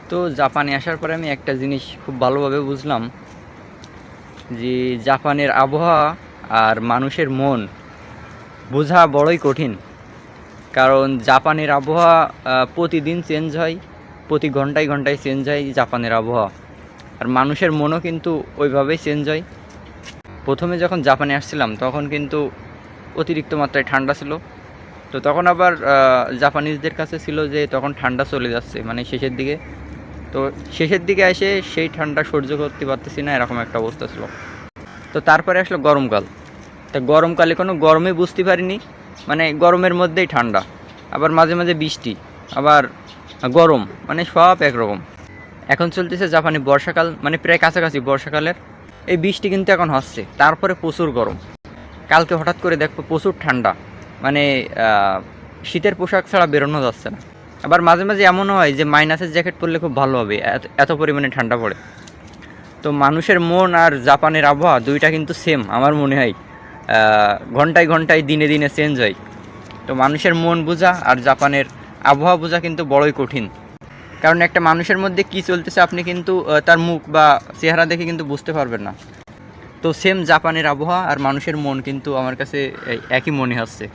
তো জাপানে আসার পরে আমি একটা জিনিস খুব ভালোভাবে বুঝলাম যে জাপানের আবহাওয়া আর মানুষের মন বোঝা বড়ই কঠিন। কারণ জাপানের আবহাওয়া প্রতিদিন চেঞ্জ হয়, প্রতি ঘন্টায় ঘন্টায় চেঞ্জ হয় জাপানের আবহাওয়া। আর মানুষের মনও কিন্তু ওইভাবেই চেঞ্জ হয়। প্রথমে যখন জাপানে আসছিলাম তখন কিন্তু অতিরিক্ত মাত্রায় ঠান্ডা ছিল। তো তখন আবার জাপানিজদের কাছে ছিল যে তখন ঠান্ডা চলে যাচ্ছে, মানে শেষের দিকে। তো শেষের দিকে এসে সেই ঠান্ডা সহ্য করতে পারতেছি না, এরকম একটা অবস্থা ছিল। তো তারপরে আসলো গরমকাল। তা গরমকালে কোনো গরমে বুঝতে পারিনি, মানে গরমের মধ্যেই ঠান্ডা, আবার মাঝে মাঝে বৃষ্টি, আবার গরম, মানে সব একরকম। এখন চলতেছে জাপানে বর্ষাকাল, মানে প্রায় কাছাকাছি বর্ষাকালের। এই বৃষ্টি কিন্তু এখন হচ্ছে, তারপরে প্রচুর গরম। কালকে হঠাৎ করে দেখবো প্রচুর ঠান্ডা, মানে শীতের পোশাক ছাড়া বেরোনো যাচ্ছে না। আবার মাঝে মাঝে এমনও হয় যে মাইনাসের জ্যাকেট পরলে খুব ভালো হবে, এত এত পরিমাণে ঠান্ডা পড়ে। তো মানুষের মন আর জাপানের আবহাওয়া দুইটা কিন্তু সেম আমার মনে হয়। ঘন্টায় ঘন্টায় দিনে দিনে চেঞ্জ হয়। তো মানুষের মন বোঝা আর জাপানের আবহাওয়া বোঝা কিন্তু বড়ই কঠিন। কারণ একটা মানুষের মধ্যে কী চলতেছে আপনি কিন্তু তার মুখ বা চেহারা দেখে কিন্তু বুঝতে পারবেন না। তো সেম জাপানের আবহাওয়া আর মানুষের মন কিন্তু আমার কাছে একই মনে হচ্ছে।